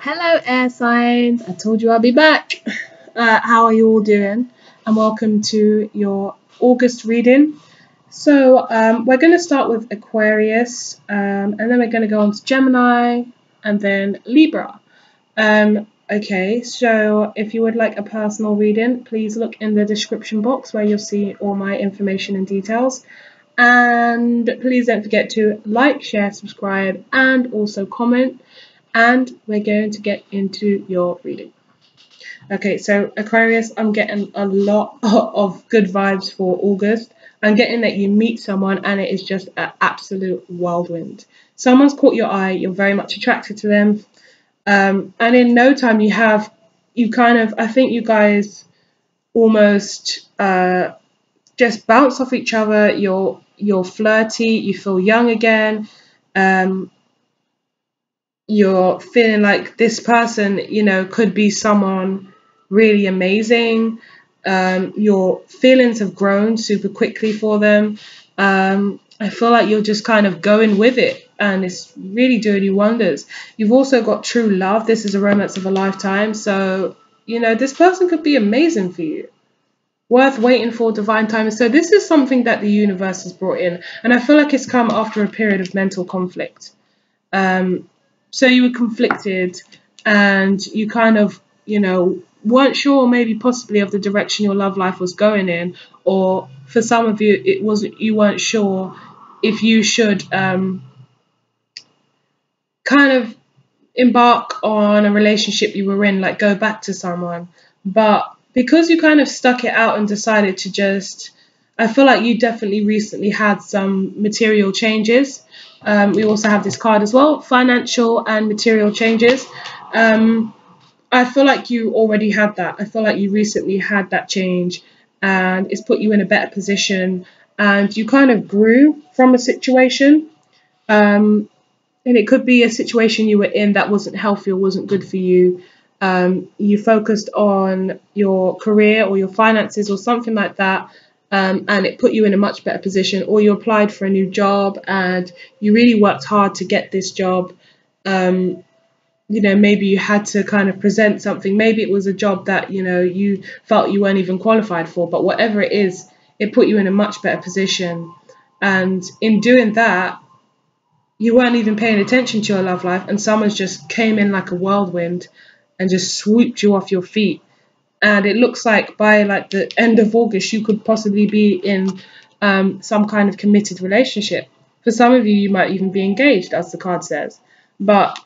Hello, air signs. I told you I'll be back. How are you all doing? And welcome to your August reading. So, we're going to start with Aquarius, and then we're going to go on to Gemini, and then Libra. Okay, so if you would like a personal reading, please look in the description box where you'll see all my information and details. And please don't forget to like, share, subscribe, and also comment. And we're going to get into your reading. Okay, so Aquarius, I'm getting a lot of good vibes for August. I'm getting that you meet someone and it is just an absolute whirlwind. Someone's caught your eye, you're very much attracted to them. And in no time I think you guys almost just bounce off each other. You're flirty, you feel young again. You're feeling like this person, could be someone really amazing. Your feelings have grown super quickly for them. I feel like you're just kind of going with it and it's really doing you wonders. You've also got true love. This is a romance of a lifetime. So, this person could be amazing for you. Worth waiting for divine timing. So this is something that the universe has brought in. And I feel like it's come after a period of mental conflict. So you were conflicted and you kind of, weren't sure maybe possibly of the direction your love life was going in, or for some of you, you weren't sure if you should kind of embark on a relationship you were in, like go back to someone. But because you kind of stuck it out and decided to I feel like you definitely recently had some material changes. We also have this card as well, financial and material changes. I feel like you already had that. I feel like you recently had that change and it's put you in a better position and you kind of grew from a situation. And it could be a situation you were in that wasn't healthy or wasn't good for you. You focused on your career or your finances or something like that. And it put you in a much better position, or you applied for a new job and you really worked hard to get this job. Maybe you had to kind of present something. Maybe it was a job that, you felt you weren't even qualified for, but whatever it is, it put you in a much better position. And in doing that, you weren't even paying attention to your love life and someone's just came in like a whirlwind and just swooped you off your feet. And it looks like by like the end of August, you could possibly be in some kind of committed relationship. For some of you, you might even be engaged, as the card says. But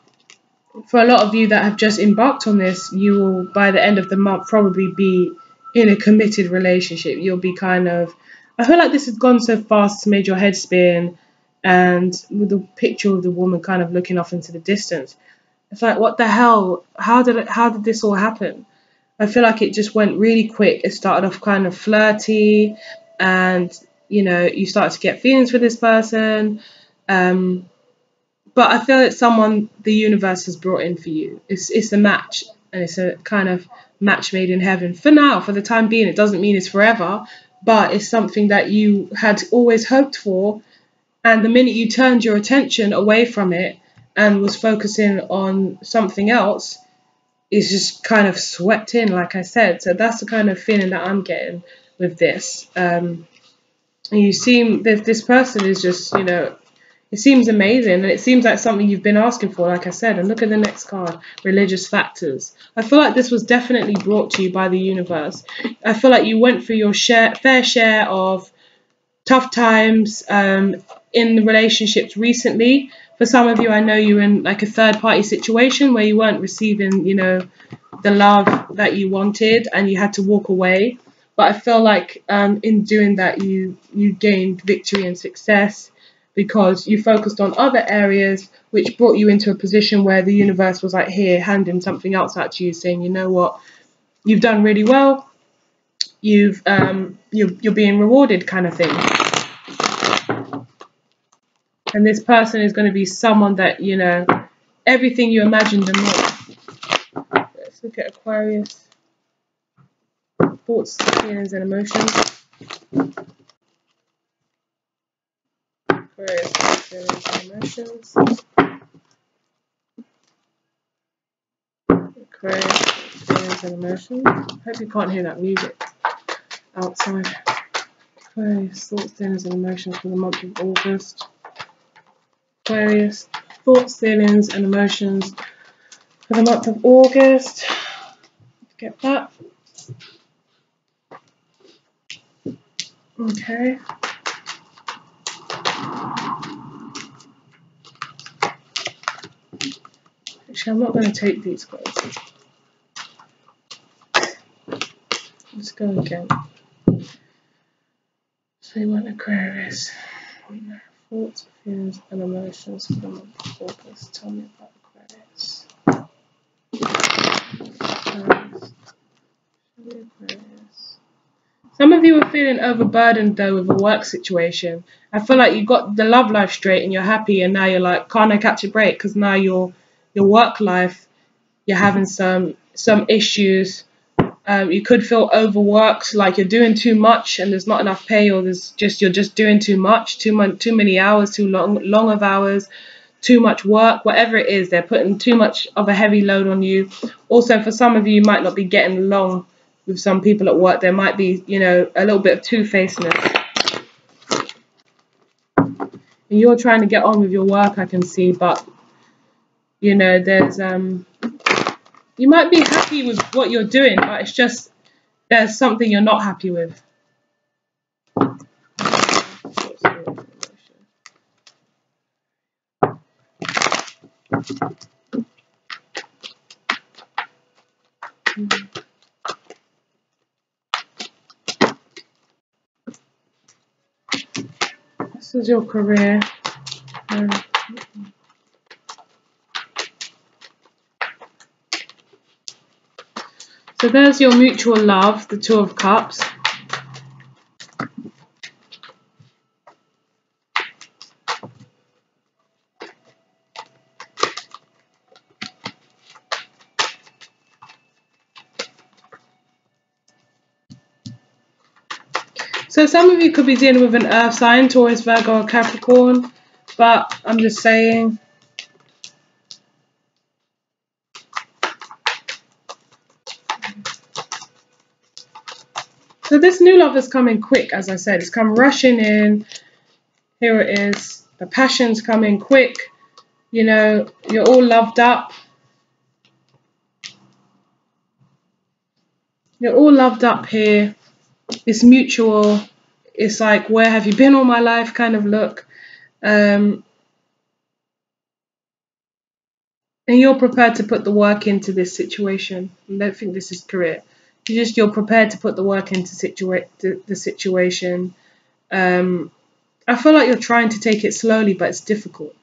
for a lot of you that have just embarked on this, you will, by the end of the month, probably be in a committed relationship. You'll be I feel like this has gone so fast, it's made your head spin. And with the picture of the woman kind of looking off into the distance, it's like, what the hell? How did this all happen? I feel like it just went really quick. It started off kind of flirty and, you started to get feelings for this person. But I feel it's someone the universe has brought in for you. It's a match and it's a kind of match made in heaven. For now, for the time being, it doesn't mean it's forever, but it's something that you had always hoped for. And the minute you turned your attention away from it and was focusing on something else, is just kind of swept in, like I said. So that's the kind of feeling that I'm getting with this. This person is just, it seems amazing and it seems like something you've been asking for, like I said. And look at the next card, religious factors. I feel like this was definitely brought to you by the universe. I feel like you went through your fair share of tough times in the relationships recently. For some of you, I know you're in like a third party situation where you weren't receiving, the love that you wanted and you had to walk away. But I feel like in doing that, you gained victory and success because you focused on other areas which brought you into a position where the universe was like, here, handing something else out to you, saying, you know what, you've done really well. You're being rewarded, kind of thing. And this person is going to be someone that, everything you imagined and more. Let's look at Aquarius. Thoughts, feelings, and emotions. Aquarius, feelings, and emotions. Aquarius, feelings and emotions. Hope you can't hear that music outside. Aquarius, thoughts, feelings and emotions for the month of August. Aquarius, thoughts, feelings and emotions for the month of August. Get that. Okay. Actually, I'm not going to take these cards. Let's go again. So you want Aquarius. Thoughts, feelings and emotions for the month of August. Tell me about Aquarius. Aquarius. Some of you are feeling overburdened though with a work situation. I feel like you got the love life straight and you're happy, and now you're like, can't I catch a break? Because now your work life, you're having some issues. You could feel overworked, like you're doing too much and there's not enough pay, or you're just doing too much, too many hours, too long of hours, too much work, whatever it is. They're putting too much of a heavy load on you. Also, for some of you, you might not be getting along with some people at work. There might be, a little bit of two-facedness. And you're trying to get on with your work, I can see, but, there's, you might be happy with what you're doing, but it's just, there's something you're not happy with. This is your career. So there's your mutual love, the Two of Cups. So some of you could be dealing with an earth sign, Taurus, Virgo, or Capricorn, but I'm just saying. So this new love is coming quick, as I said. It's come rushing in. Here it is. The passion's coming quick. You're all loved up. You're all loved up here. It's mutual. It's like, where have you been all my life kind of look. And you're prepared to put the work into this situation. I don't think this is career. You're prepared to put the work into the situation. I feel like you're trying to take it slowly, but it's difficult.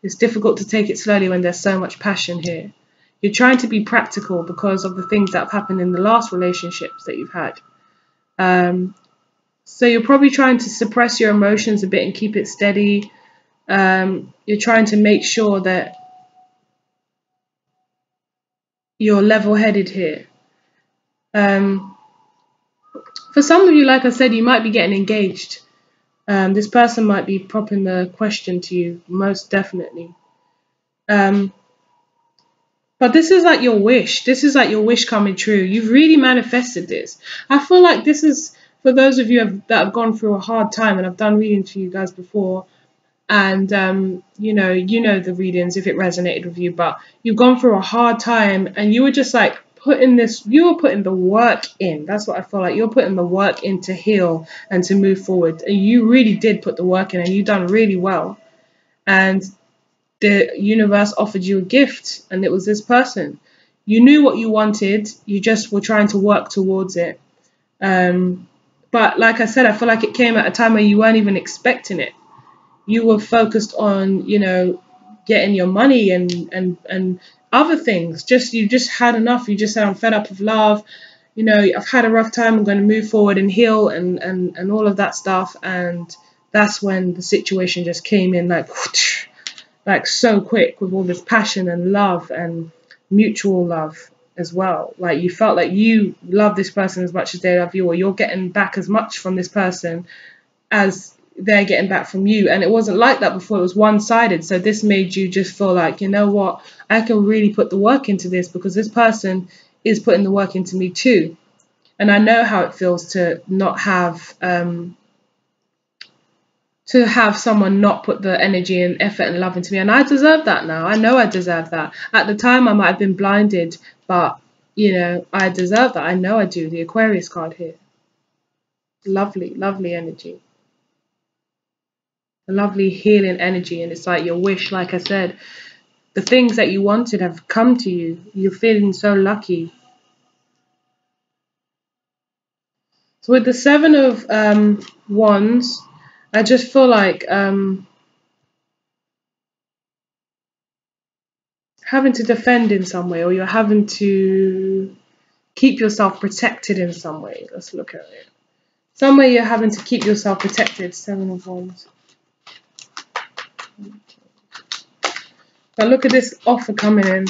It's difficult to take it slowly when there's so much passion here. You're trying to be practical because of the things that have happened in the last relationships that you've had. So you're probably trying to suppress your emotions a bit and keep it steady. You're trying to make sure that you're level-headed here. For some of you, like I said, you might be getting engaged. This person might be popping the question to you, most definitely. But this is like your wish. This is like your wish coming true. You've really manifested this. I feel like this is for those of you that have gone through a hard time, and I've done readings for you guys before. And, you know the readings if it resonated with you, but you've gone through a hard time and you were just like you were putting the work in. That's what I feel like. You're putting the work in to heal and to move forward. And you really did put the work in, and you've done really well. And the universe offered you a gift, and it was this person. You knew what you wanted. You just were trying to work towards it. But like I said, I feel like it came at a time where you weren't even expecting it. You were focused on, getting your money and other things. You just had enough. You just said, I'm fed up of love. I've had a rough time. I'm going to move forward and heal and all of that stuff. And that's when the situation just came in like so quick, with all this passion and love and mutual love as well. Like you felt like you love this person as much as they love you, or you're getting back as much from this person as they're getting back from you. And it wasn't like that before. It was one-sided. So this made you just feel like, you know what, I can really put the work into this because this person is putting the work into me too. And I know how it feels to not have someone not put the energy and effort and love into me. And I deserve that now. I know I deserve that. At the time I might have been blinded, but you know, I deserve that. I know I do. The Aquarius card here. Lovely, lovely energy. A lovely healing energy. And it's like your wish, like I said, the things that you wanted have come to you. You're feeling so lucky. So with the Seven of Wands, I just feel like having to defend in some way, or you're having to keep yourself protected in some way. Let's look at it. Some way you're having to keep yourself protected. Seven of Wands. Now look at this offer coming in.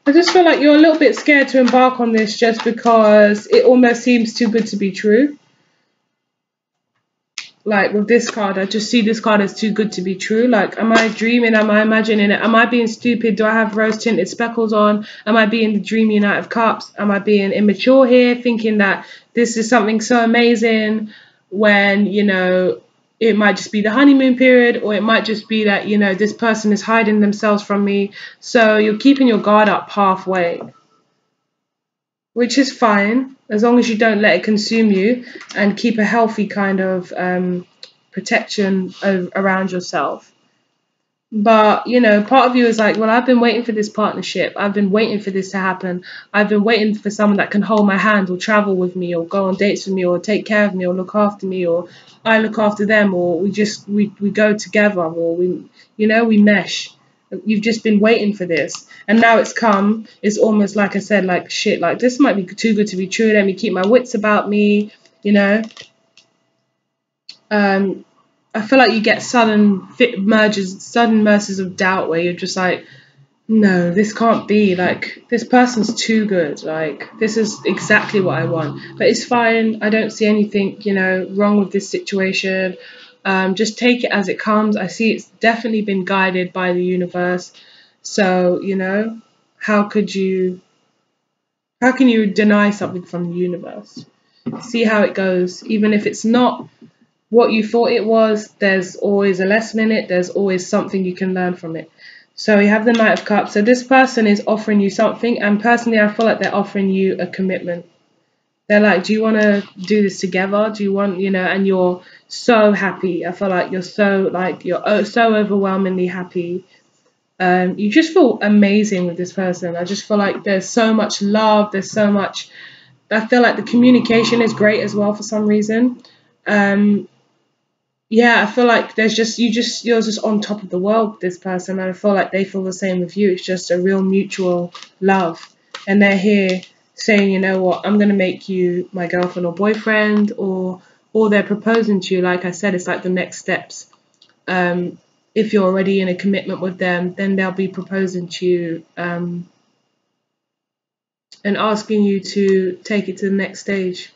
I just feel like you're a little bit scared to embark on this just because it almost seems too good to be true. Like with this card, I just see this card as too good to be true. Like, am I dreaming? Am I imagining it? Am I being stupid? Do I have rose tinted speckles on? Am I being the dreamy Knight of Cups? Am I being immature here, thinking that this is something so amazing when, you know, it might just be the honeymoon period, or it might just be that, you know, this person is hiding themselves from me. So you're keeping your guard up halfway, which is fine as long as you don't let it consume you and keep a healthy kind of protection around yourself. But, you know, part of you is like, well, I've been waiting for this partnership. I've been waiting for this to happen. I've been waiting for someone that can hold my hand or travel with me or go on dates with me or take care of me or look after me, or I look after them, or we go together, or we mesh. You've just been waiting for this. And now it's come. It's almost like I said, like, shit, like this might be too good to be true. Let me keep my wits about me, you know. I feel like you get sudden merges of doubt where you're just like, no, this can't be. Like, this person's too good. Like, this is exactly what I want. But it's fine. I don't see anything, you know, wrong with this situation. Just take it as it comes. I see it's definitely been guided by the universe. So, you know, how can you deny something from the universe? See how it goes. Even if it's not what you thought it was, there's always a lesson in it. There's always something you can learn from it. So you have the Knight of Cups. So this person is offering you something, and personally I feel like they're offering you a commitment. They're like, do you want to do this together? Do you want, you know, and you're so happy. I feel like you're so overwhelmingly happy. You just feel amazing with this person. I just feel like there's so much love. There's so much. I feel like the communication is great as well for some reason. Yeah, I feel like you're just on top of the world with this person, and I feel like they feel the same with you. It's just a real mutual love, and they're here saying, you know what, I'm gonna make you my girlfriend or boyfriend, or they're proposing to you. Like I said, it's like the next steps. If you're already in a commitment with them, then they'll be proposing to you and asking you to take it to the next stage.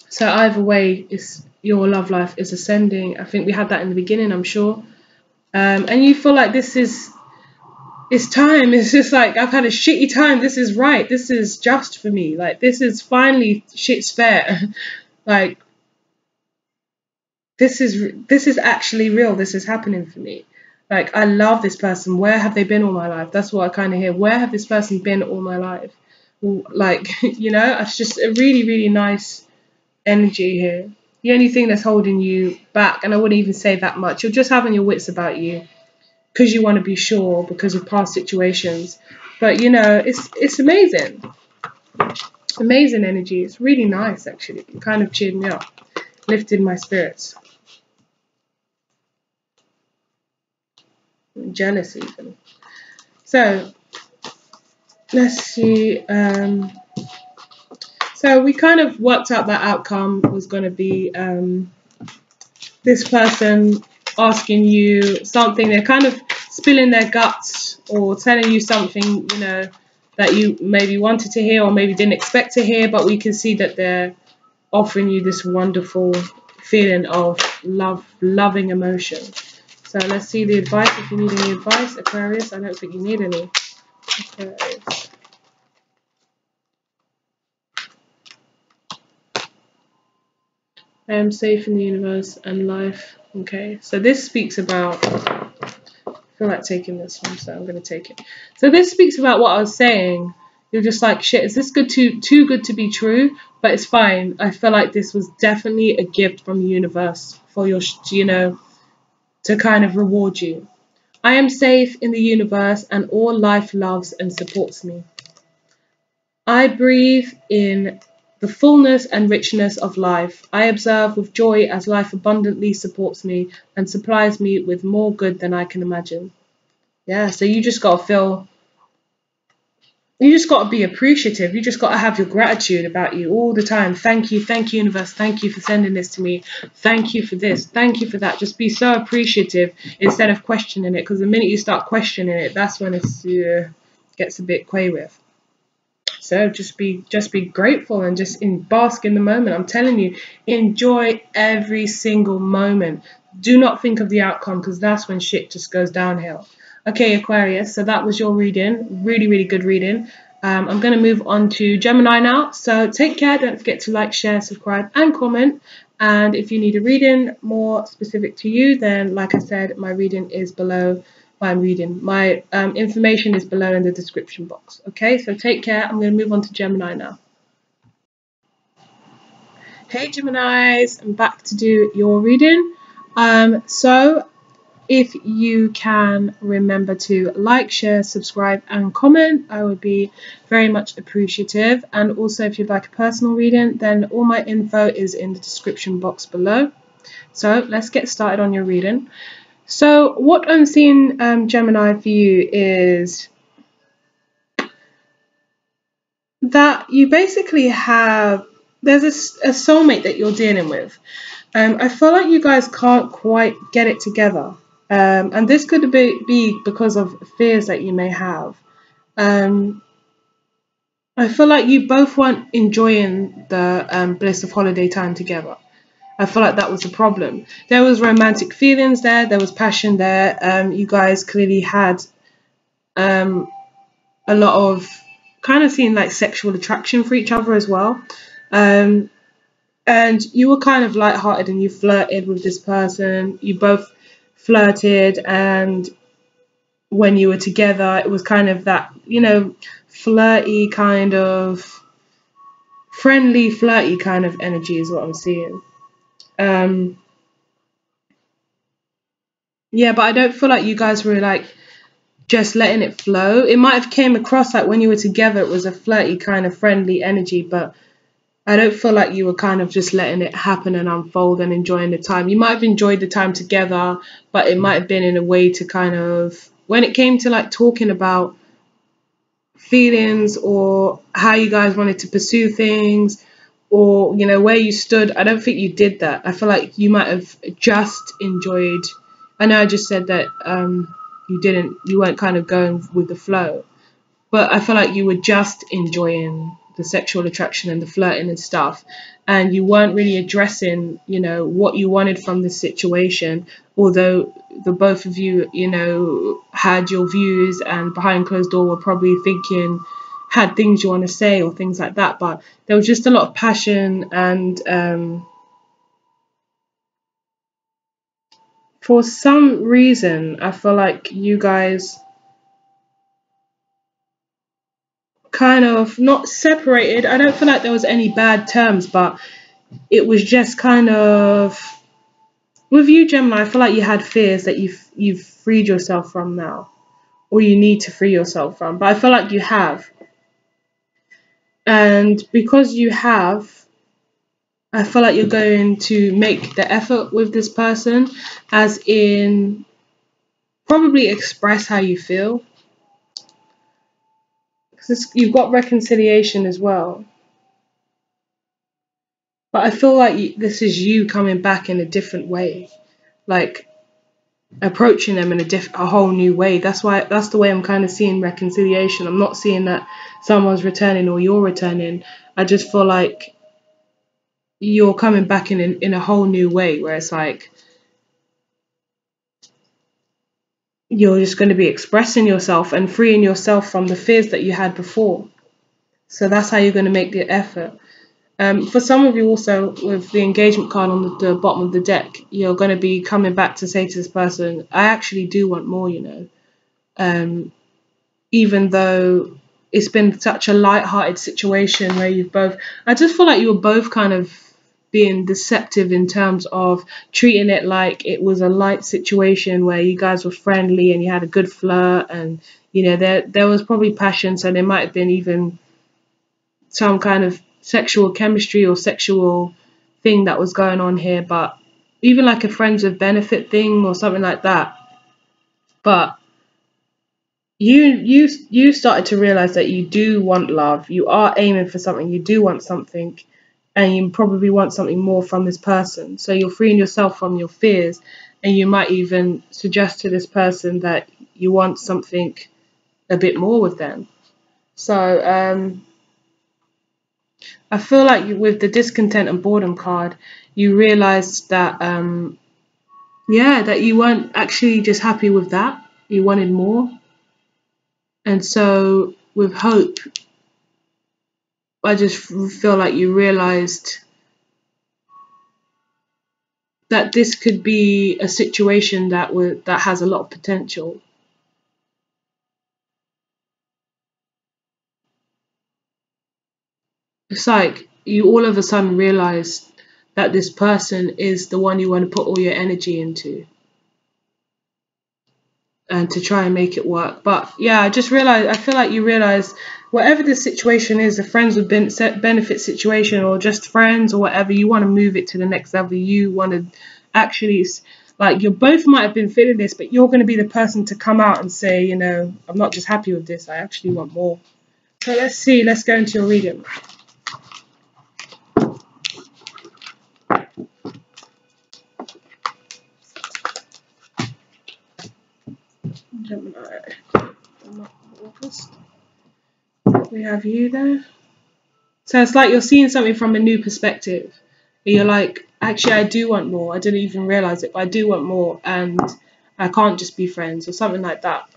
So either way, your love life is ascending. I think we had that in the beginning, I'm sure. And you feel like it's time. It's just like, I've had a shitty time. This is right. This is just for me. Like, this is finally shit's fair. Like, this is actually real. This is happening for me. Like, I love this person. Where have they been all my life? That's what I kind of hear. Where have this person been all my life? Like, you know, it's just a really, really nice energy here. The only thing that's holding you back, and I wouldn't even say that much, you're just having your wits about you because you want to be sure because of past situations. But you know, it's amazing. Amazing energy. It's really nice, actually. It kind of cheered me up, lifted my spirits. I'm jealous even. So let's see. So we kind of worked out that outcome was going to be this person asking you something. They're kind of spilling their guts or telling you something, you know, that you maybe wanted to hear or maybe didn't expect to hear, but we can see that they're offering you this wonderful feeling of love, loving emotion. So let's see the advice. If you need any advice, Aquarius, I don't think you need any. Aquarius. I am safe in the universe and life. Okay, so this speaks about, I feel like taking this one, so I'm going to take it. So this speaks about what I was saying. You're just like, shit, is this too good to be true? But it's fine. I feel like this was definitely a gift from the universe for your, you know, to kind of reward you. I am safe in the universe and all life loves and supports me. I breathe in the fullness and richness of life. I observe with joy as life abundantly supports me and supplies me with more good than I can imagine. Yeah, so you just got to feel, you just got to be appreciative. You just got to have your gratitude about you all the time. Thank you, universe. Thank you for sending this to me. Thank you for this. Thank you for that. Just be so appreciative instead of questioning it, because the minute you start questioning it, that's when it gets a bit quay with. So just be grateful and just bask in the moment. I'm telling you, enjoy every single moment. Do not think of the outcome, because that's when shit just goes downhill. Okay, Aquarius, so that was your reading. Really, really good reading. I'm going to move on to Gemini now. So take care. Don't forget to like, share, subscribe, and comment. And if you need a reading more specific to you, then like I said, my reading is below. My information is below in the description box. Okay, so take care. I'm going to move on to Gemini now. Hey Geminis, I'm back to do your reading. So if you can remember to like, share, subscribe, and comment, I would be very much appreciative. And also, if you'd like a personal reading, then all my info is in the description box below. So let's get started on your reading. So what I'm seeing, Gemini, for you is that you basically have, there's a soulmate that you're dealing with. I feel like you guys can't quite get it together. And this could be because of fears that you may have. I feel like you both weren't enjoying the bliss of holiday time together. I feel like that was the problem. There was romantic feelings there. There was passion there. You guys clearly had a lot of kind of seeing like sexual attraction for each other as well. And you were kind of lighthearted and you flirted with this person. You both flirted, and when you were together, it was kind of that, you know, flirty kind of friendly, flirty kind of energy is what I'm seeing. Yeah, but I don't feel like you guys were like just letting it flow. It might have came across like when you were together, it was a flirty kind of friendly energy, but I don't feel like you were kind of just letting it happen and unfold and enjoying the time. You might have enjoyed the time together, but it might have been in a way to kind of, when it came to like talking about feelings or how you guys wanted to pursue things, or, you know, where you stood, I don't think you did that. I feel like you might have just enjoyed, I know I just said that you weren't kind of going with the flow, but I feel like you were just enjoying the sexual attraction and the flirting and stuff, and you weren't really addressing, you know, what you wanted from this situation, although the both of you, you know, had your views and behind closed door were probably thinking, had things you want to say or things like that, but there was just a lot of passion, and for some reason I feel like you guys kind of not separated. I don't feel like there was any bad terms, but it was just kind of, with you, Gemini, I feel like you had fears that you've freed yourself from now, or you need to free yourself from, but I feel like you have. And because you have, I feel like you're going to make the effort with this person, as in probably express how you feel. Because you've got reconciliation as well. But I feel like this is you coming back in a different way. Like, approaching them in a whole new way. That's the way I'm kind of seeing reconciliation. I'm not seeing that someone's returning or you're returning. I just feel like you're coming back in a whole new way, where it's like you're just going to be expressing yourself and freeing yourself from the fears that you had before. So that's how you're going to make the effort. For some of you also, with the engagement card on the bottom of the deck, you're going to be coming back to say to this person, I actually do want more, even though it's been such a light-hearted situation where I just feel like you were both kind of being deceptive in terms of treating it like it was a light situation where you guys were friendly and you had a good flirt, and there was probably passion, so there might have been even some kind of sexual chemistry or sexual thing that was going on here, but even like a friends with benefit thing or something like that. But you started to realize that you do want love, you are aiming for something, you do want something, and you probably want something more from this person. So you're freeing yourself from your fears, and you might even suggest to this person that you want something a bit more with them. So I feel like with the discontent and boredom card, you realized that that you weren't actually just happy with that, you wanted more. And so with hope, I just feel like you realized that this could be a situation that has a lot of potential. It's like you all of a sudden realize that this person is the one you want to put all your energy into and to try and make it work. But yeah, I feel like you realize whatever the situation is, a friends with benefit situation or just friends or whatever, you want to move it to the next level. You want to actually, like, you both might have been feeling this, but you're going to be the person to come out and say, I'm not just happy with this, I actually want more. So let's go into your reading. Gemini, August. We have you there. So it's like you're seeing something from a new perspective. You're like, actually, I do want more. I didn't even realize it, but I do want more, and I can't just be friends or something like that.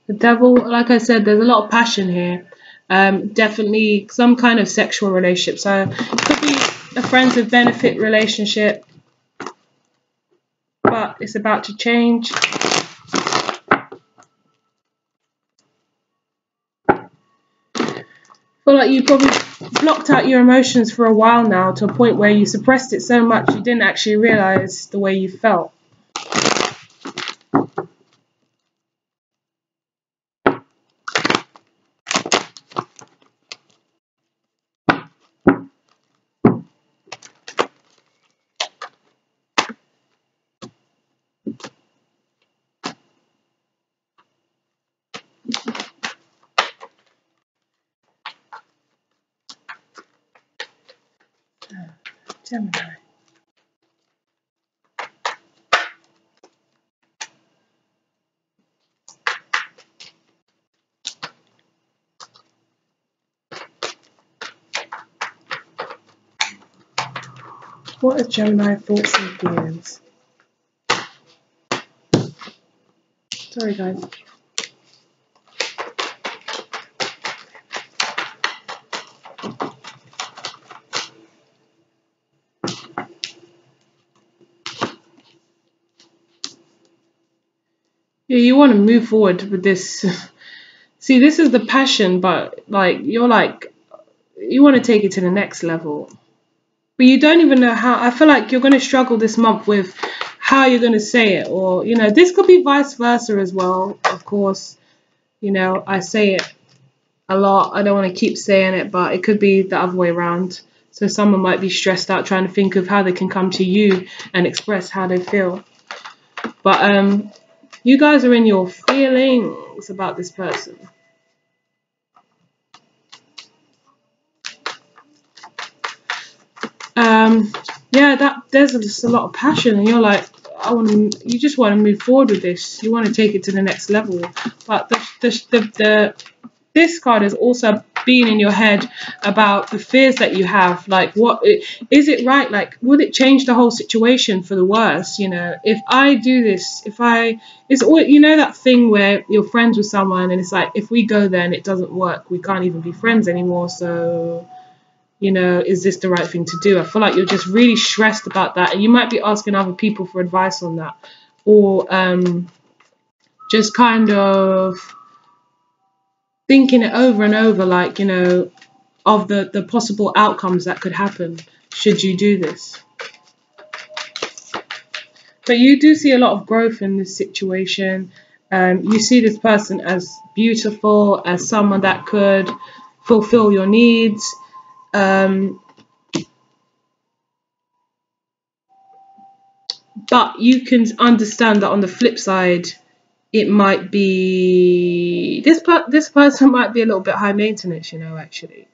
The devil, like I said, there's a lot of passion here. Definitely some kind of sexual relationship. So it could be a friends with benefit relationship, but it's about to change. I feel like you probably blocked out your emotions for a while now, to a point where you suppressed it so much you didn't actually realize the way you felt. Gemini. What are Gemini thoughts and feelings? Sorry, guys. Yeah, you want to move forward with this. See, this is the passion, but like you want to take it to the next level. But you don't even know how. I feel like you're going to struggle this month with how you're going to say it, or this could be vice versa as well. Of course, I say it a lot. I don't want to keep saying it, but it could be the other way around. So someone might be stressed out trying to think of how they can come to you and express how they feel. But you guys are in your feelings about this person. yeah, that there's just a lot of passion, and you're like, you just want to move forward with this. You want to take it to the next level. But this card is also being in your head about the fears that you have. Like, is it right? Like, would it change the whole situation for the worse? You know, if I do this, it's all, you know, that thing where you're friends with someone and it's like, if we go there and it doesn't work, we can't even be friends anymore. So, you know, is this the right thing to do? I feel like you're just really stressed about that, and you might be asking other people for advice on that, or just kind of thinking it over and over, like, you know, of the possible outcomes that could happen should you do this. But you do see a lot of growth in this situation. You see this person as beautiful, as someone that could fulfill your needs. But you can understand that on the flip side, it might be this person might be a little bit high maintenance, you know, actually.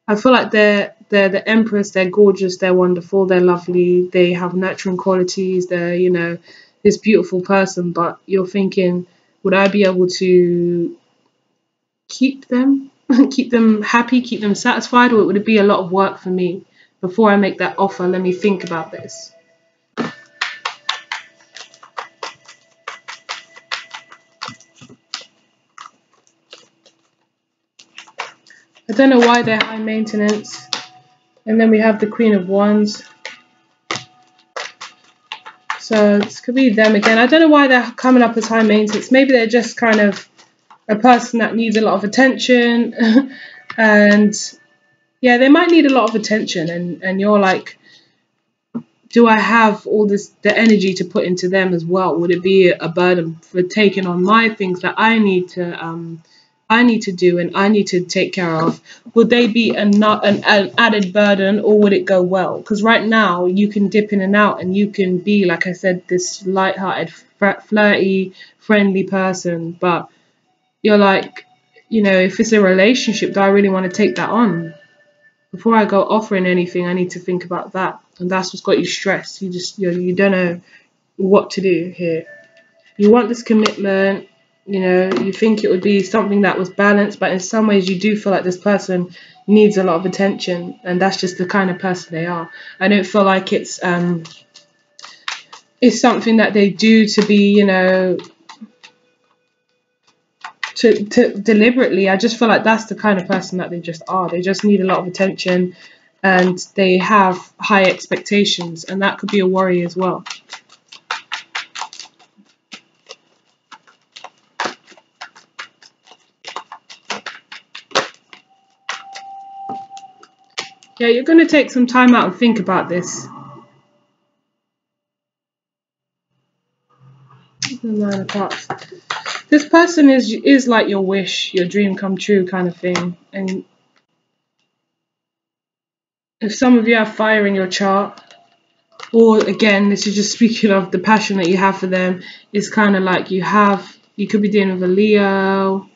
I feel like they're the empress, they're gorgeous, they're wonderful, they're lovely, they have nurturing qualities, they're, you know, this beautiful person, but you're thinking, would I be able to keep them, keep them happy, keep them satisfied, or would it be a lot of work for me? Before I make that offer, let me think about this. I don't know why they're high maintenance. And then we have the Queen of Wands. So this could be them again. I don't know why they're coming up as high maintenance. Maybe they're just kind of a person that needs a lot of attention. And yeah, they might need a lot of attention. And you're like, do I have all the energy to put into them as well? Would it be a burden for taking on my things that I need to do and I need to take care of? Would they be an added burden, or would it go well? Because right now you can dip in and out, and you can be, like I said, this light-hearted, flirty, friendly person, but you're like, you know, if it's a relationship, do I really want to take that on? Before I go offering anything, I need to think about that, and that's what's got you stressed. You don't know what to do here. You want this commitment. You know, you think it would be something that was balanced, but in some ways you do feel like this person needs a lot of attention, and that's just the kind of person they are. I don't feel like it's something that they do to be, you know, to deliberately. I just feel like that's the kind of person that they just are. They just need a lot of attention, and they have high expectations, and that could be a worry as well. Yeah, you're going to take some time out and think about this. The Nine of Cups. This person is like your wish, your dream come true kind of thing. And if some of you have fire in your chart, or again, this is just speaking of the passion that you have for them, it's kind of like you could be dealing with a Leo,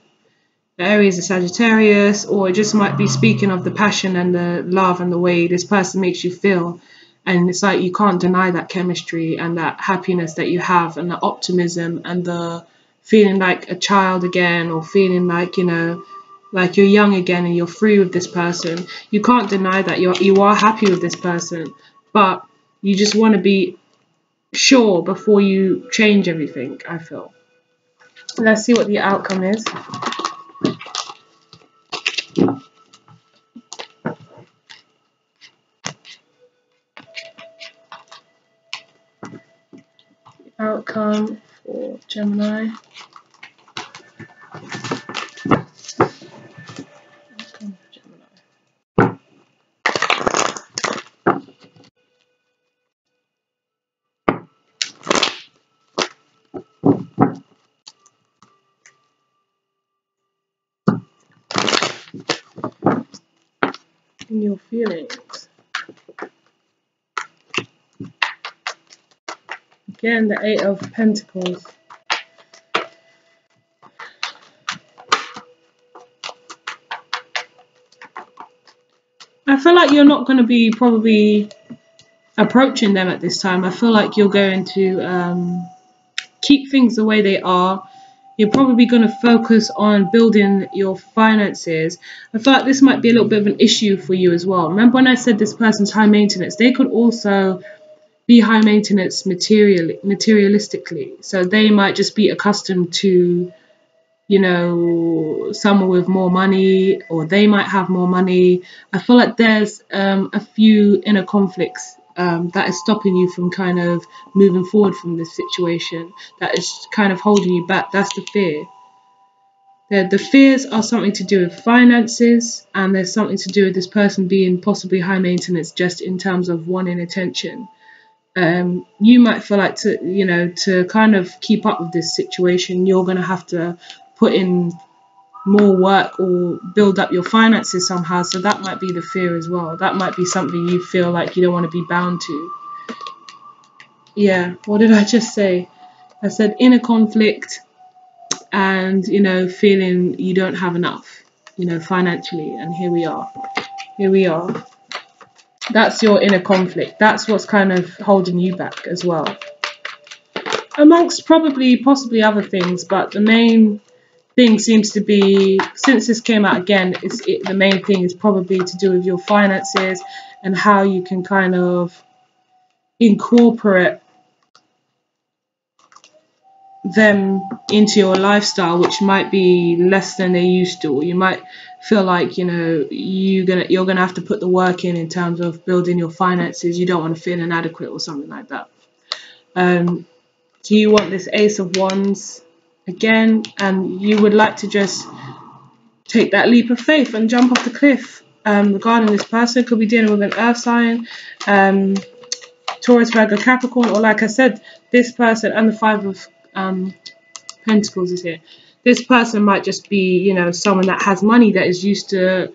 the Aries, a Sagittarius, or it just might be speaking of the passion and the love and the way this person makes you feel. And it's like you can't deny that chemistry and that happiness that you have, and the optimism and the feeling like a child again, or feeling like, you know, like you're young again and you're free with this person. You can't deny that you are happy with this person, but you just want to be sure before you change everything, I feel. Let's see what the outcome is. Outcome for Gemini. In your feelings. Again, the Eight of Pentacles. I feel like you're not going to be probably approaching them at this time. I feel like you're going to keep things the way they are. You're probably going to focus on building your finances. I feel like this might be a little bit of an issue for you as well. Remember when I said this person's high maintenance? They could also be high maintenance materialistically. So they might just be accustomed to, you know, someone with more money, or they might have more money. I feel like there's a few inner conflicts that is stopping you from kind of moving forward from this situation, that is kind of holding you back. That's the fear. The fears are something to do with finances, and there's something to do with this person being possibly high maintenance just in terms of wanting attention. You might feel like to kind of keep up with this situation, you're going to have to put in more work or build up your finances somehow. So that might be the fear as well. That might be something you feel like you don't want to be bound to. Yeah, what did I just say? I said inner conflict and, you know, feeling you don't have enough, you know, financially. And here we are. Here we are. That's your inner conflict. That's what's kind of holding you back as well. Amongst possibly other things, but the main thing seems to be, since this came out again, the main thing is probably to do with your finances and how you can kind of incorporate them into your lifestyle, which might be less than they used to. Or you might feel like, you know, you're gonna have to put the work in terms of building your finances. You don't want to feel inadequate or something like that. So you want this Ace of Wands again, and you would like to just take that leap of faith and jump off the cliff. Regarding this person, could be dealing with an earth sign, Taurus, Virgo, Capricorn, or like I said, this person, and the Five of Pentacles is here. This person might just be, you know, someone that has money, that is used to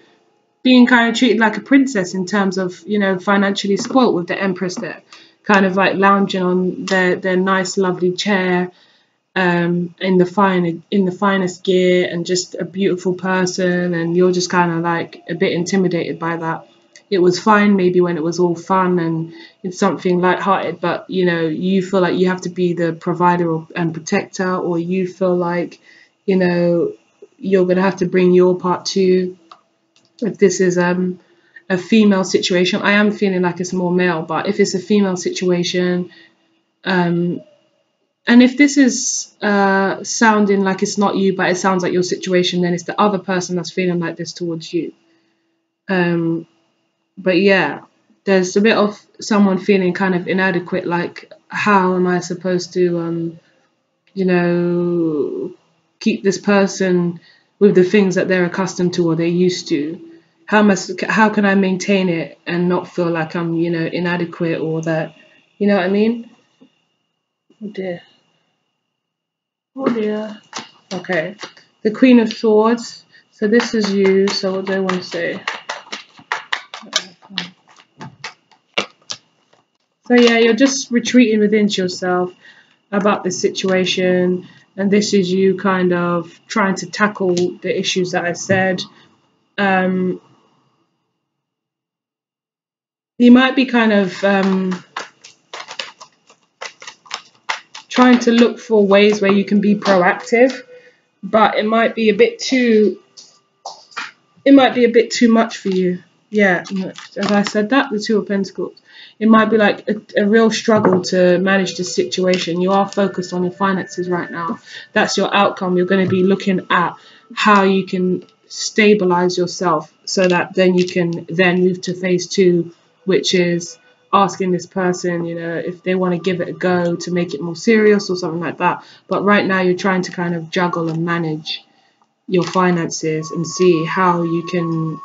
being kind of treated like a princess in terms of, you know, financially spoilt, with the Empress there, kind of like lounging on their nice lovely chair, in the finest gear, and just a beautiful person, and you're just kind of like a bit intimidated by that. It was fine maybe when it was all fun and it's something lighthearted, but you know, you feel like you have to be the provider and protector, or you feel like, you know, you're gonna have to bring your part too. If this is a female situation, I am feeling like it's more male, but if it's a female situation, and if this is sounding like it's not you, but it sounds like your situation, then it's the other person that's feeling like this towards you. But yeah, there's a bit of someone feeling kind of inadequate, like, how am I supposed to, you know, keep this person with the things that they're accustomed to or they're used to? How can I maintain it and not feel like I'm, you know, inadequate, or that, you know what I mean? Oh dear. Oh dear. Okay. The Queen of Swords. So this is you. So what do I want to say? So yeah, you're just retreating within yourself about this situation, and this is you kind of trying to tackle the issues that I said. You might be kind of trying to look for ways where you can be proactive, but it might be a bit too much for you. Yeah, as I said, that the Two of Pentacles. It might be like a real struggle to manage this situation. You are focused on your finances right now. That's your outcome. You're going to be looking at how you can stabilize yourself, so that then you can then move to phase two, which is asking this person, you know, if they want to give it a go to make it more serious or something like that. But right now you're trying to kind of juggle and manage your finances and see how you can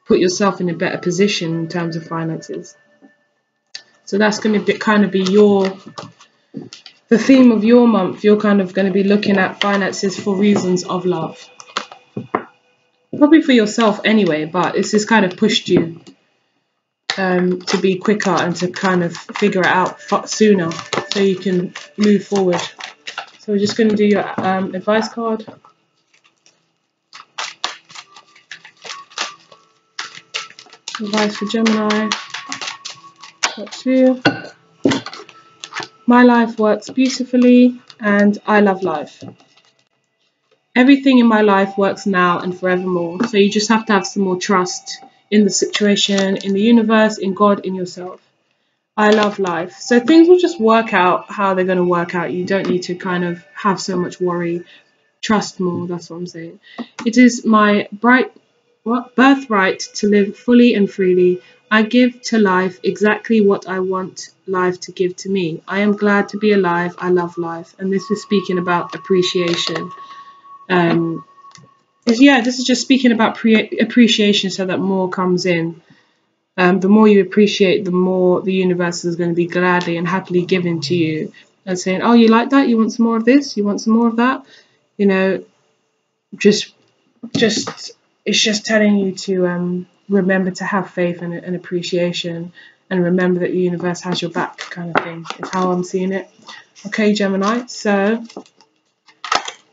put yourself in a better position in terms of finances. So that's going to kind of be the theme of your month. You're kind of going to be looking at finances for reasons of love. Probably for yourself anyway, but it's just kind of pushed you to be quicker and to kind of figure it out sooner so you can move forward. So we're just going to do your advice card. Advice for Gemini. Got 2. My life works beautifully and I love life. Everything in my life works now and forevermore. So you just have to have some more trust in the situation, in the universe, in God, in yourself. I love life. So things will just work out how they're going to work out. You don't need to kind of have so much worry. Trust more, that's what I'm saying. It is my birthright to live fully and freely. I give to life exactly what I want life to give to me. I am glad to be alive. I love life. And this is speaking about appreciation. This is just speaking about appreciation so that more comes in. The more you appreciate, the more the universe is going to be gladly and happily given to you. And saying, oh, you like that? You want some more of this? You want some more of that? You know, just it's just telling you to remember to have faith and appreciation, and remember that the universe has your back, kind of thing. Is how I'm seeing it. Okay, Gemini. So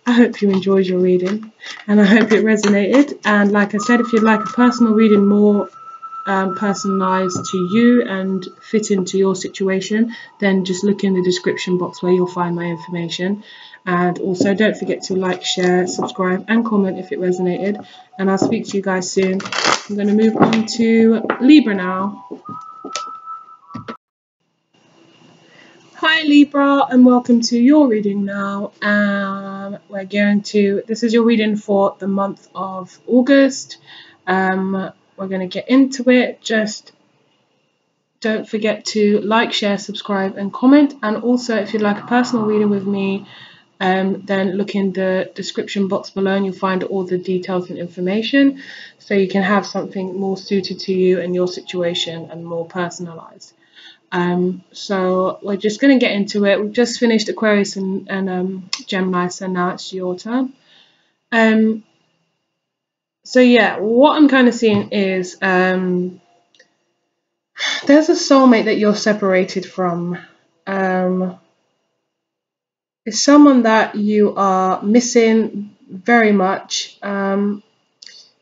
I hope you enjoyed your reading, and I hope it resonated. And like I said, if you'd like a personal reading more personalized to you and fit into your situation, then just look in the description box where you'll find my information. And also don't forget to like, share, subscribe and comment if it resonated, and I'll speak to you guys soon. I'm going to move on to Libra now. Hi Libra, and welcome to your reading now. This is your reading for the month of August. We're going to get into it. Just don't forget to like, share, subscribe and comment. And also, if you'd like a personal reading with me, then look in the description box below and you'll find all the details and information, so you can have something more suited to you and your situation and more personalized. So we're just going to get into it. We've just finished Aquarius and Gemini, so now it's your turn. So yeah, what I'm kind of seeing is there's a soulmate that you're separated from. It's someone that you are missing very much. You're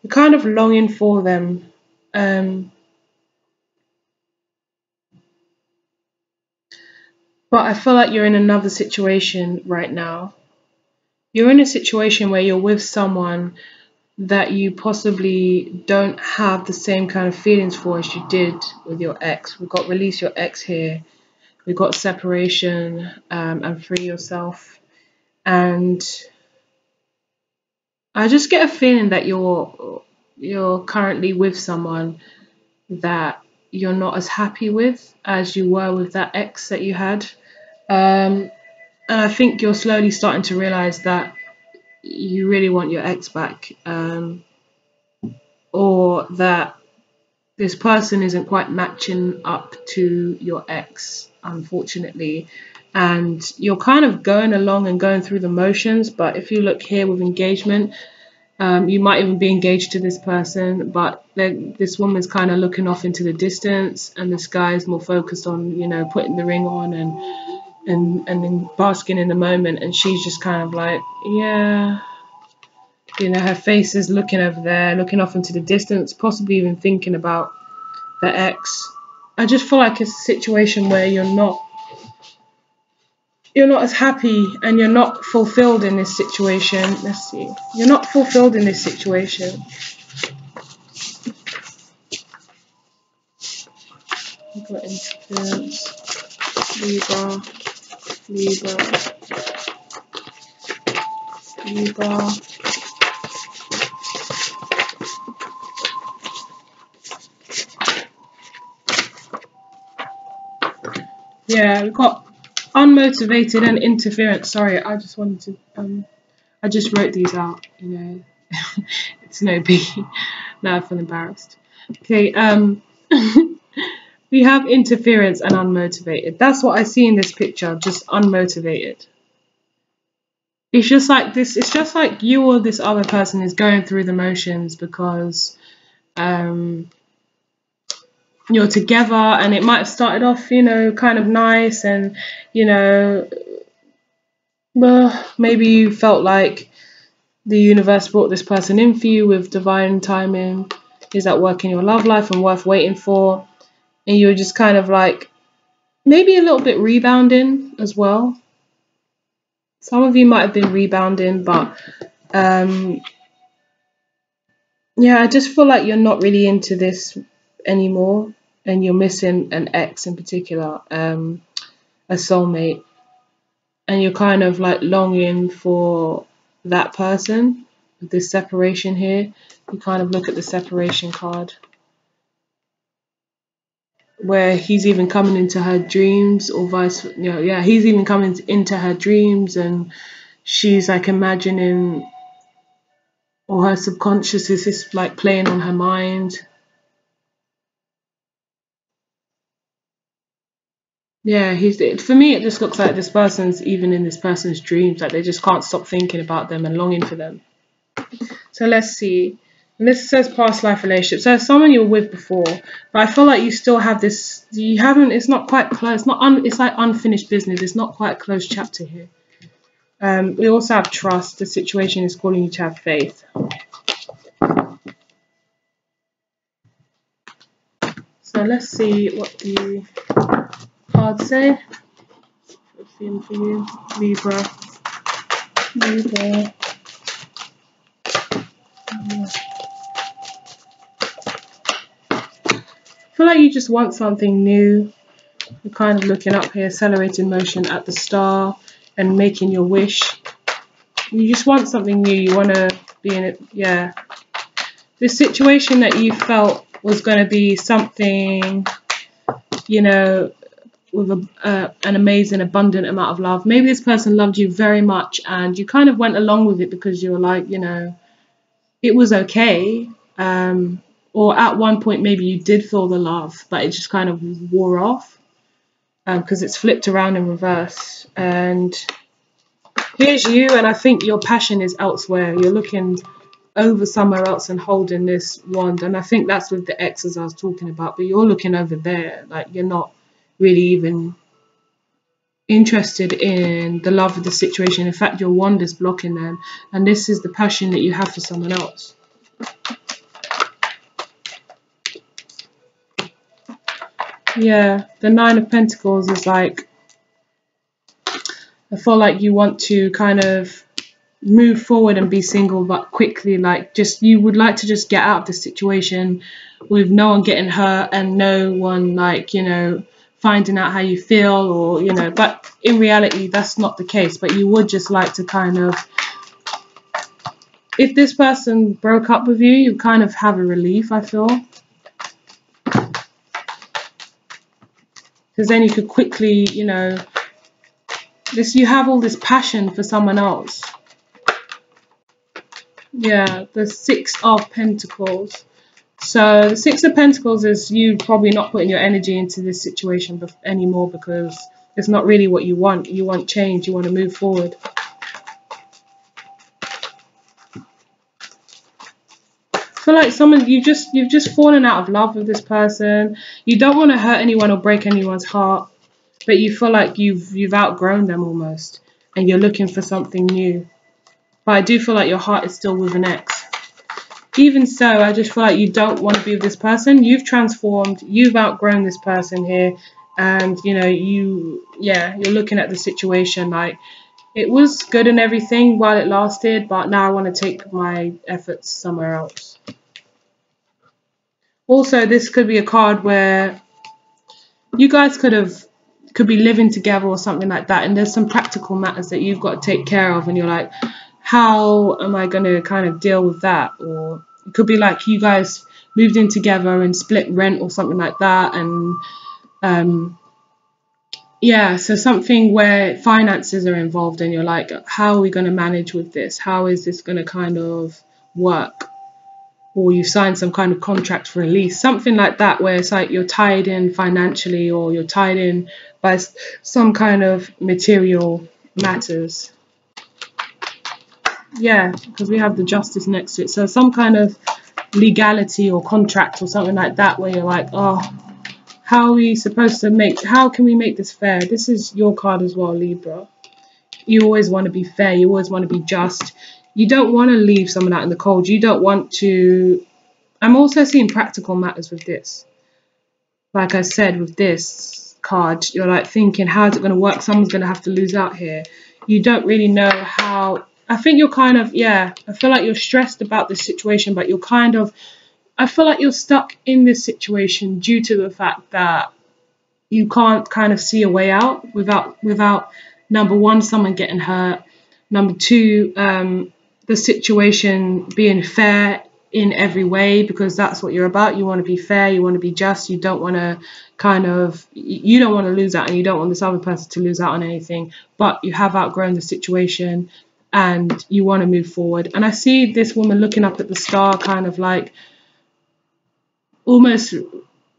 kind of longing for them. But I feel like you're in another situation right now. You're in a situation where you're with someone that you possibly don't have the same kind of feelings for as you did with your ex. We've got release your ex here. We've got separation and free yourself. And I just get a feeling that you're currently with someone that you're not as happy with as you were with that ex that you had. And I think you're slowly starting to realize that you really want your ex back, or that this person isn't quite matching up to your ex, unfortunately. And you're kind of going along and going through the motions. But if you look here with engagement, you might even be engaged to this person, but this woman's kind of looking off into the distance, and this guy's more focused on, you know, putting the ring on and then basking in the moment. And she's just kind of like, yeah, you know, her face is looking over there, looking off into the distance, possibly even thinking about the ex. I just feel like it's a situation where you're not as happy and you're not fulfilled in this situation. Let's see. You're not fulfilled in this situation. I've got interference. Libra. Yeah, we've got unmotivated and interference. Sorry, I just wanted to I just wrote these out, you know. It's no biggie. Now I feel embarrassed. Okay, we have interference and unmotivated. That's what I see in this picture, just unmotivated. It's just like this, it's just like you or this other person is going through the motions because you're together, and it might have started off, you know, kind of nice, and, you know, well, maybe you felt like the universe brought this person in for you with divine timing. Is that work in your love life and worth waiting for? And you were just kind of like maybe a little bit rebounding as well. Some of you might have been rebounding, but yeah, I just feel like you're not really into this anymore, and you're missing an ex in particular, a soulmate, and you're kind of like longing for that person. With this separation here, you kind of look at the separation card, where he's even coming into her dreams, or yeah, he's even coming into her dreams, and she's like imagining, or her subconscious is just like playing on her mind. Yeah, for me, it just looks like this person's even in this person's dreams, like they just can't stop thinking about them and longing for them. So let's see. And this says past life relationship. So it's someone you were with before, but I feel like you still have this. You haven't. It's not quite close. It's like unfinished business. It's not quite a closed chapter here. We also have trust. The situation is calling you to have faith. So let's see what the cards say. For you, Libra. Libra. I feel like you just want something new. You're kind of looking up here, accelerated motion at the star and making your wish. You just want something new. You want to be in it. Yeah. This situation that you felt was going to be something, you know, with an amazing, abundant amount of love. Maybe this person loved you very much and you kind of went along with it because you were like, you know, it was okay. Or at one point, maybe you did feel the love, but it just kind of wore off because it's flipped around in reverse. And here's you, and I think your passion is elsewhere. You're looking over somewhere else and holding this wand. And I think that's with the exes I was talking about, but you're looking over there. Like you're not really even interested in the love of the situation. In fact, your wand is blocking them. And this is the passion that you have for someone else. Yeah, the Nine of Pentacles is like, I feel like you want to kind of move forward and be single, but quickly, like just you would like to just get out of the situation with no one getting hurt and no one like, you know, finding out how you feel, or, you know, but in reality that's not the case. But you would just like to kind of, if this person broke up with you, you kind of have a relief, I feel. Because then you could quickly, you know, you have all this passion for someone else. Yeah, the Six of Pentacles. So the Six of Pentacles is you probably not putting your energy into this situation anymore because it's not really what you want. You want change. You want to move forward. I feel like you've just fallen out of love with this person. You don't want to hurt anyone or break anyone's heart, but you feel like you've outgrown them almost, and you're looking for something new. But I do feel like your heart is still with an ex. Even so, I just feel like you don't want to be with this person. You've transformed. You've outgrown this person here, and you know you're looking at the situation like it was good and everything while it lasted, but now I want to take my efforts somewhere else. Also, this could be a card where you guys could be living together or something like that, and there's some practical matters that you've got to take care of, and you're like, how am I going to kind of deal with that? Or it could be like you guys moved in together and split rent or something like that, and yeah, so something where finances are involved, and you're like, how are we going to manage with this? How is this going to kind of work? Or you sign some kind of contract for a lease, something like that, where it's like you're tied in financially, or you're tied in by some kind of material matters. Yeah, because we have the Justice next to it. So some kind of legality or contract or something like that, where you're like, oh, how are we supposed to how can we make this fair? This is your card as well, Libra. You always want to be fair. You always want to be just. You don't want to leave someone out in the cold. You don't want to. I'm also seeing practical matters with this. Like I said, with this, card. You're like thinking, how's it going to work? Someone's going to have to lose out here. You don't really know how. I think you're kind of, yeah, I feel like you're stressed about this situation, but you're kind of, I feel like you're stuck in this situation due to the fact that you can't kind of see a way out without number one, someone getting hurt, number two, the situation being fair in every way, because that's what you're about. You want to be fair, you want to be just, you don't want to you don't want to lose out, and you don't want this other person to lose out on anything, but you have outgrown the situation and you want to move forward. And I see this woman looking up at the star, kind of like almost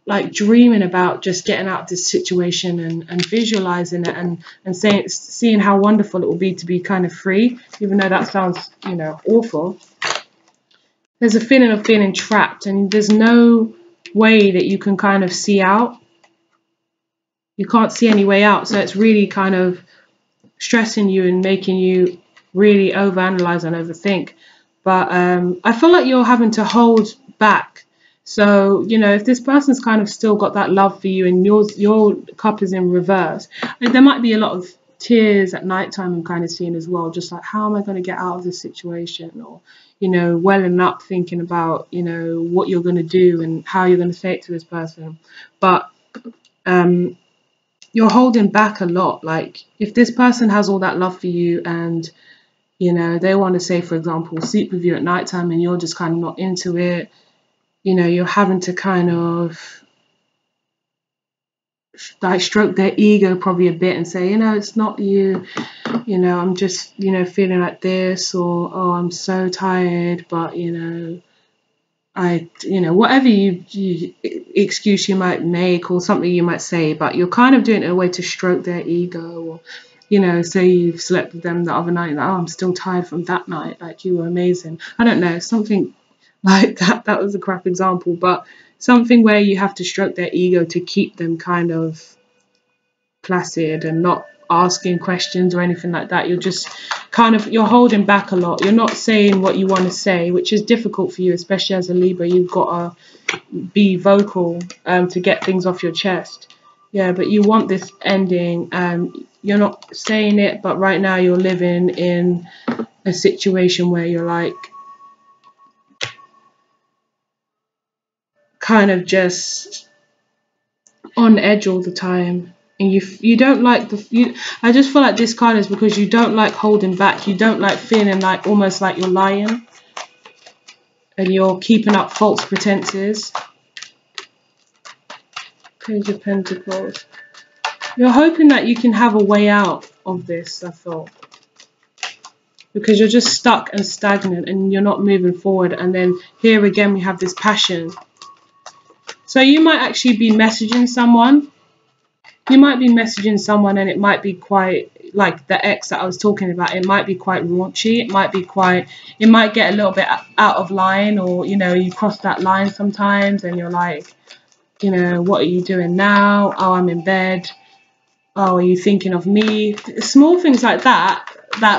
like dreaming about just getting out of this situation and visualizing it and seeing how wonderful it will be to be kind of free, even though that sounds, you know, awful. There's a feeling of feeling trapped, and there's no way that you can kind of see out. You can't see any way out, so it's really kind of stressing you and making you really overanalyze and overthink. But I feel like you're having to hold back. So, you know, if this person's kind of still got that love for you and your cup is in reverse, and there might be a lot of tears at nighttime I'm kind of seeing as well, just like, how am I going to get out of this situation? Or, you know, welling up thinking about, you know, what you're going to do and how you're going to say it to this person. But you're holding back a lot. Like, if this person has all that love for you and, you know, they want to say, for example, sleep with you at nighttime and you're just kind of not into it, you know, you're having to kind of like stroke their ego probably a bit and say, you know, it's not you, you know, I'm just, you know, feeling like this, or, oh, I'm so tired, but, you know, you know, whatever you excuse you might make or something you might say, but you're kind of doing it in a way to stroke their ego. Or, you know, say you've slept with them the other night, like, oh, I'm still tired from that night, like, you were amazing. I don't know, something like that. That was a crap example, but something where you have to stroke their ego to keep them kind of placid and not asking questions or anything like that. You're just kind of, you're holding back a lot. You're not saying what you want to say, which is difficult for you, especially as a Libra. You've got to be vocal to get things off your chest. Yeah, but you want this ending. You're not saying it, but right now you're living in a situation where you're like kind of just on edge all the time. And you don't like I just feel like this card is because you don't like holding back. You don't like feeling like almost like you're lying and you're keeping up false pretenses. Page of Pentacles. You're hoping that you can have a way out of this, I thought, because you're just stuck and stagnant and you're not moving forward. And then here again we have this passion. So you might actually be messaging someone. You might be messaging someone and it might be quite, like the ex that I was talking about, it might be quite raunchy. It might get a little bit out of line, or, you know, you cross that line sometimes and you're like, you know, what are you doing now? Oh, I'm in bed. Oh, are you thinking of me? Small things like that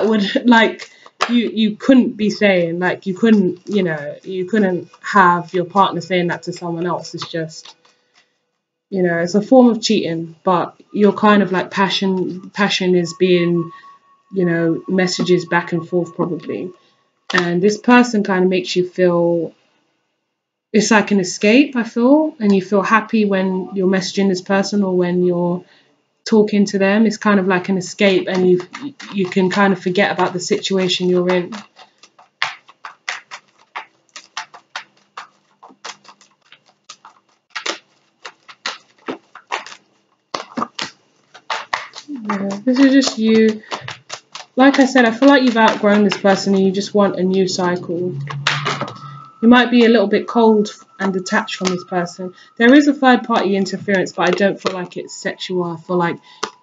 would, like, you couldn't be saying, like, you couldn't, you know, you couldn't have your partner saying that to someone else. It's just, you know, it's a form of cheating, but you're kind of like passion is being, you know, messages back and forth probably. And this person kind of makes you feel, it's like an escape, I feel, and you feel happy when you're messaging this person or when you're talking to them. It's kind of like an escape, and you can kind of forget about the situation you're in. Yeah, this is just you. Like I said, I feel like you've outgrown this person and you just want a new cycle. You might be a little bit cold and detached from this person. There is a third party interference, but I don't feel like it's sexual. I feel like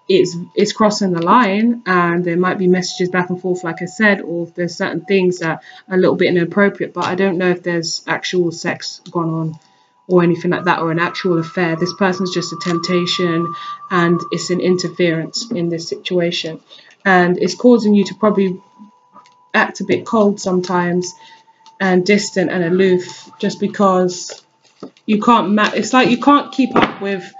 it's crossing the line, and there might be messages back and forth, like I said, or there's certain things that are a little bit inappropriate, but I don't know if there's actual sex gone on or anything like that, or an actual affair. This person's just a temptation, and it's an interference in this situation, and it's causing you to probably act a bit cold sometimes and distant and aloof, just because you can't it's like you can't keep up with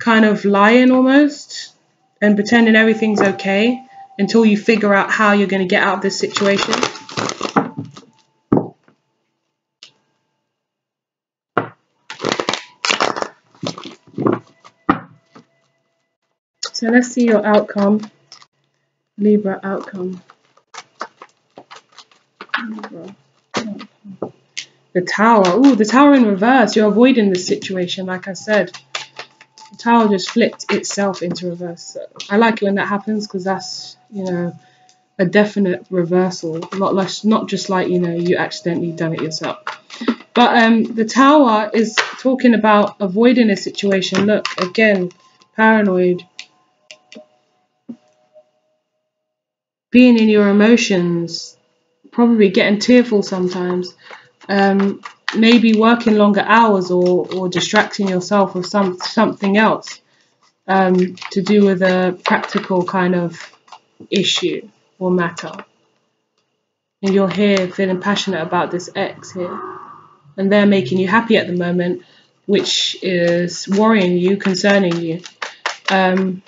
kind of lying almost and pretending everything's okay until you figure out how you're going to get out of this situation. So let's see your outcome, Libra outcome. Libra. The Tower. Ooh, the Tower in reverse. You're avoiding this situation, like I said. The Tower just flipped itself into reverse. So I like it when that happens because that's, you know, a definite reversal. Not just like, you know, you accidentally done it yourself. But the Tower is talking about avoiding a situation. Look, again, paranoid. Being in your emotions. Probably getting tearful sometimes. Maybe working longer hours or distracting yourself with something else to do with a practical kind of issue or matter. And you're here feeling passionate about this ex here. And they're making you happy at the moment, which is worrying you, concerning you. I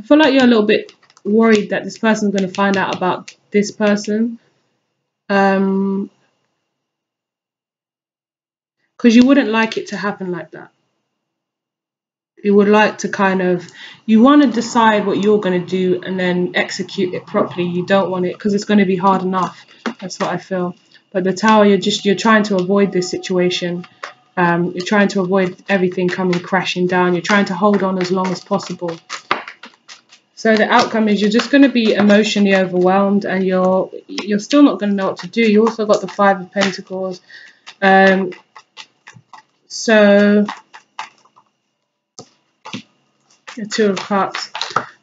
feel like you're a little bit worried that this person's going to find out about this person. Because you wouldn't like it to happen like that. You would like to kind of, you want to decide what you're going to do and then execute it properly. You don't want it because it's going to be hard enough. That's what I feel. But the Tower, you're trying to avoid this situation. You're trying to avoid everything coming crashing down. You're trying to hold on as long as possible. So the outcome is you're just going to be emotionally overwhelmed and you're still not going to know what to do. You also got the Five of Pentacles. So the Two of Cups.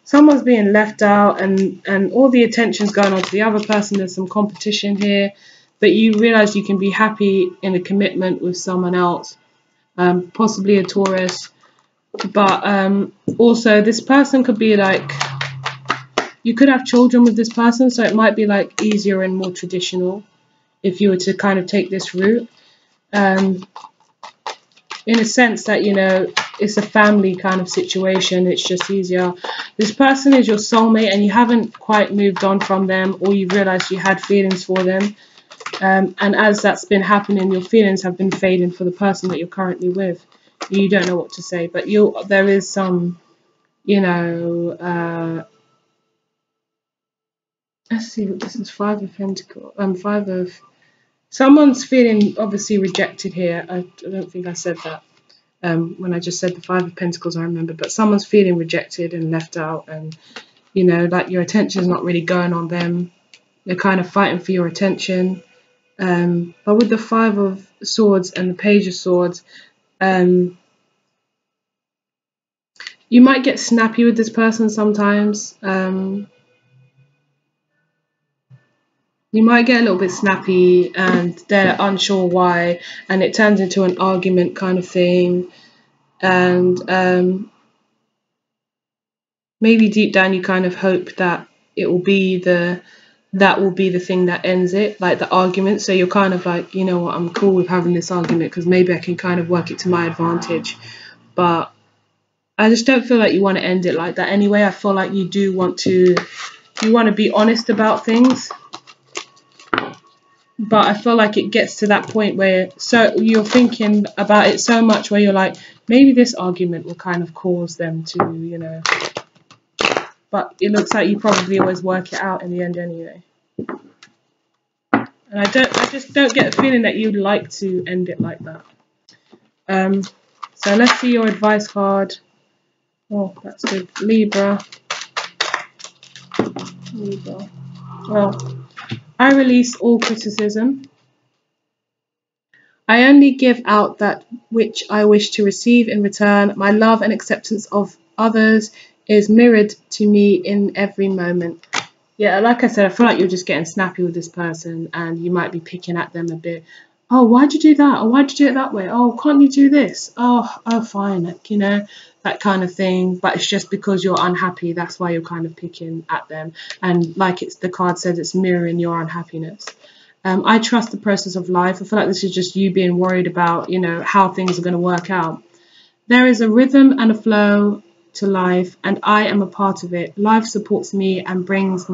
Someone's being left out and all the attention's going on to the other person. There's some competition here. But you realise you can be happy in a commitment with someone else. Possibly a Taurus. But also this person could be like, you could have children with this person. So it might be like easier and more traditional if you were to kind of take this route. In a sense that, you know, it's a family kind of situation. It's just easier. This person is your soulmate and you haven't quite moved on from them, or you realised you had feelings for them. And as that's been happening, your feelings have been fading for the person that you're currently with. You don't know what to say, but there is some, you know, let's see what this is. Five of Pentacles. Someone's feeling obviously rejected here. I don't think I said that when I just said the Five of Pentacles, I remember. But someone's feeling rejected and left out, and, you know, like your attention's not really going on them. They're kind of fighting for your attention. But with the Five of Swords and the Page of Swords, you might get snappy with this person sometimes. You might get a little bit snappy and they're unsure why, and it turns into an argument kind of thing. And maybe deep down you kind of hope that it will be that will be the thing that ends it, like the argument. So you're kind of like, you know what, I'm cool with having this argument because maybe I can kind of work it to my advantage. But I just don't feel like you want to end it like that anyway. I feel like you want to be honest about things. But I feel like it gets to that point where you're thinking about it so much where you're like, maybe this argument will kind of cause them to, you know. But it looks like you probably always work it out in the end anyway. And I just don't get a feeling that you'd like to end it like that. So let's see your advice card. Oh, that's good. Libra. Well, I release all criticism. I only give out that which I wish to receive in return. My love and acceptance of others is mirrored to me in every moment. Yeah, like I said, I feel like you're just getting snappy with this person and you might be picking at them a bit. Oh, why'd you do that? Or why'd you do it that way? Oh, can't you do this? Oh, fine. Like, you know, that kind of thing. But it's just because you're unhappy. That's why you're kind of picking at them. And like the card says, it's mirroring your unhappiness. I trust the process of life. I feel like this is just you being worried about, you know, how things are going to work out. There is a rhythm and a flow to life, and I am a part of it. Life supports me and brings to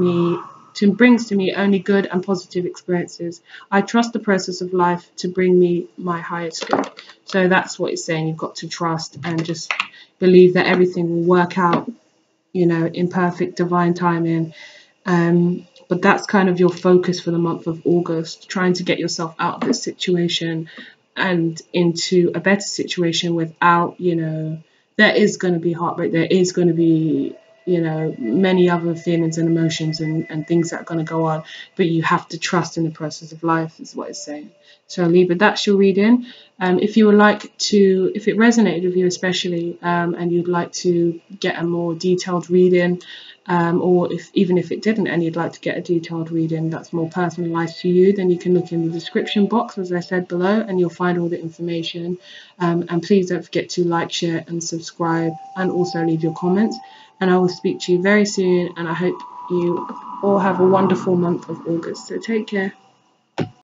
me only good and positive experiences. I trust the process of life to bring me my highest good. So that's what it's saying. You've got to trust and just believe that everything will work out, in perfect divine timing. But that's kind of your focus for the month of August, trying to get yourself out of this situation and into a better situation without, there is going to be heartbreak. There is going to be, many other feelings and emotions and things that are going to go on. But you have to trust in the process of life, is what it's saying. So Libra, that's your reading. If you would like to, if it resonated with you especially, and you'd like to get a more detailed reading, or even if it didn't and you'd like to get a detailed reading that's more personalized to you, then you can look in the description box, as I said below, and you'll find all the information. And please don't forget to like, share and subscribe, and also leave your comments. And I will speak to you very soon, and I hope you all have a wonderful month of August. So take care.